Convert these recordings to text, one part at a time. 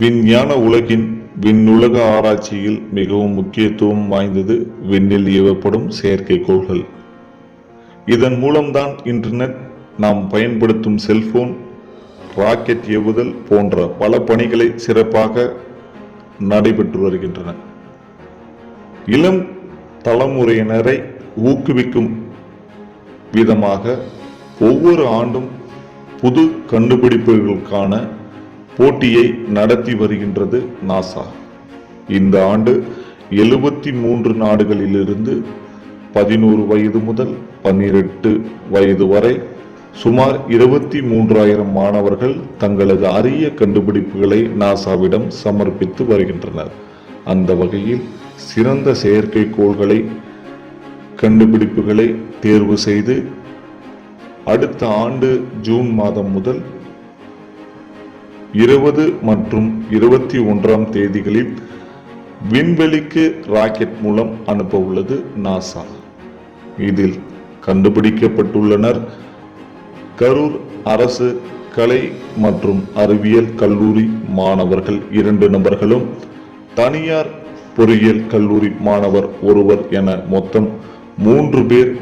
விஞ்ஞான உலகின் விண்ணுலக ஆராய்ச்சியில் மிகவும் முக்கியத்துவம் வாய்ந்தது விண்ணில் ஏவப்படும் செயற்கைக்கோள்கள். இதன் மூலம்தான் இன்டர்நெட், நாம் பயன்படுத்தும் செல்போன், ராக்கெட் ஏவுதல் போன்ற பல பணிகளை சிறப்பாக நடைபெற்று வருகின்றன. இளம் தலைமுறையினரை ஊக்குவிக்கும் விதமாக ஒவ்வொரு ஆண்டும் புது கண்டுபிடிப்புகளுக்கான போட்டியை நடத்தி வருகின்றது நாசா. இந்த ஆண்டு 73 நாடுகளிலிருந்து 11 வயது முதல் 12 வயது வரை சுமார் 23,000 மாணவர்கள் தங்களது அரிய கண்டுபிடிப்புகளை நாசாவிடம் சமர்ப்பித்து வருகின்றனர். அந்த வகையில் சிறந்த செயற்கைக்கோள்களை கண்டுபிடிப்புகளை தேர்வு செய்து அடுத்த ஆண்டு ஜூன் மாதம் முதல் 20 மற்றும் 21 தேதிகளில் விண்வெளிக்கு ராக்கெட் மூலம் அனுப்ப உள்ளது நாசா. இதில் கண்டுபிடிக்கப்பட்டுள்ளனர் கரூர் அரசு கலை மற்றும் அறிவியல் கல்லூரி மாணவர்கள் 2 நபர்களும், தனியார் பொறியியல் கல்லூரி மாணவர் ஒருவர் என மொத்தம் 3 பேர்.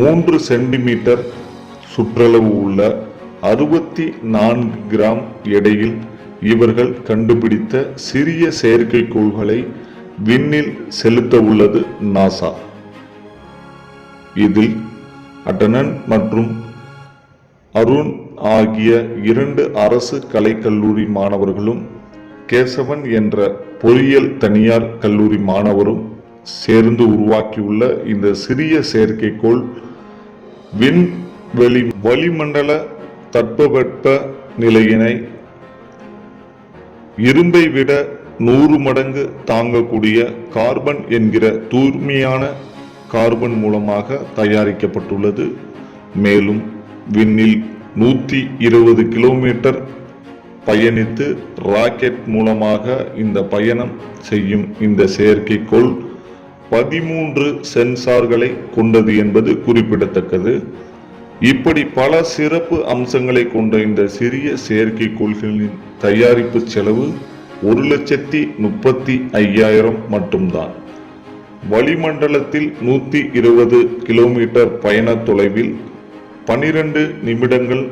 3 சென்டிமீட்டர் சுற்றளவு உள்ள 64 கிராம் எடையில் இவர்கள் கண்டுபிடித்த சிறிய செயற்கைக்கோள்களை விண்ணில் செலுத்த உள்ளது நாசா. இதில் அடனன் மற்றும் அருண் ஆகிய 2 அரசு கலைக்கல்லூரி மாணவர்களும், கேசவன் என்ற பொறியியல் தனியார் கல்லூரி மாணவரும் சேர்ந்து உருவாக்கியுள்ள இந்த சிறிய செயற்கைக்கோள் விண்வெளி வளிமண்டல தட்பவெப்ப நிலையினை இரும்பை விட 100 மடங்கு தாங்கக்கூடிய கார்பன் என்கிற தூய்மையான கார்பன் மூலமாக தயாரிக்கப்பட்டுள்ளது. மேலும் விண்ணில் 120 கிலோமீட்டர் பயணித்து ராக்கெட் மூலமாக இந்த பயணம் செய்யும் இந்த செயற்கைக்கோள் 13 சென்சார்களை கொண்டது என்பது குறிப்பிடத்தக்கது. இப்படி பல சிறப்பு அம்சங்களை கொண்ட இந்த சிறிய செயற்கைக்கோள்களின் தயாரிப்பு செலவு 1,35,000 மட்டும்தான். வளிமண்டலத்தில் 120 கிலோமீட்டர் பயண தொலைவில் 12 நிமிடங்கள்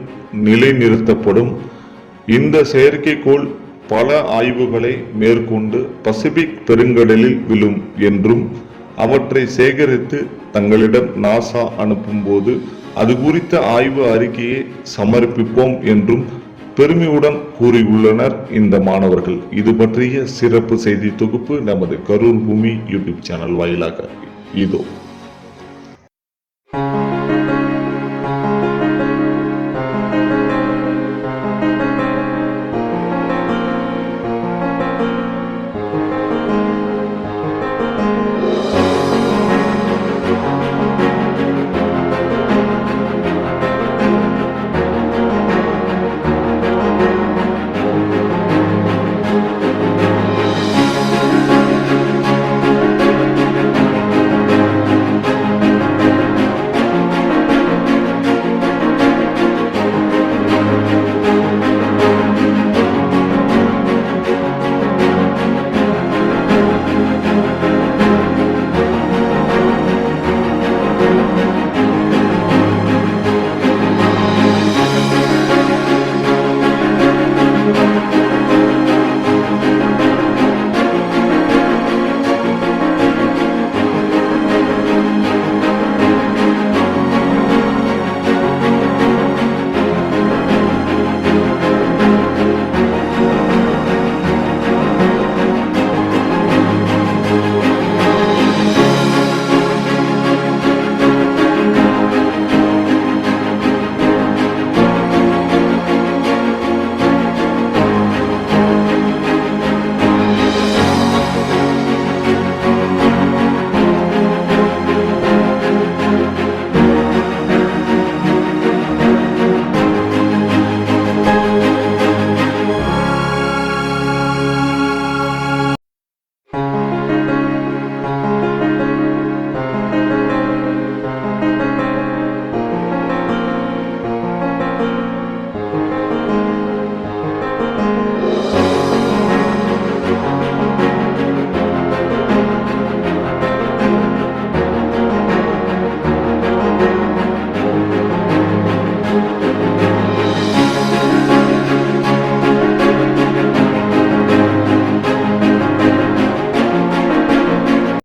நிலைநிறுத்தப்படும். இந்த செயற்கைக்கோள் பல ஆய்வுகளை மேற்கொண்டு பசிபிக் பெருங்கடலில் விழும் என்றும், அவற்றை சேகரித்து தங்களிடம் நாசா அனுப்பும் போது அது குறித்த ஆய்வு அறிக்கையை சமர்ப்பிப்போம் என்றும் பெருமையுடன் கூறியுள்ளனர் இந்த மாணவர்கள். இது பற்றிய சிறப்பு செய்தி தொகுப்பு நமது கரூர் பூமி யூடியூப் சேனல் வாயிலாக இதோ.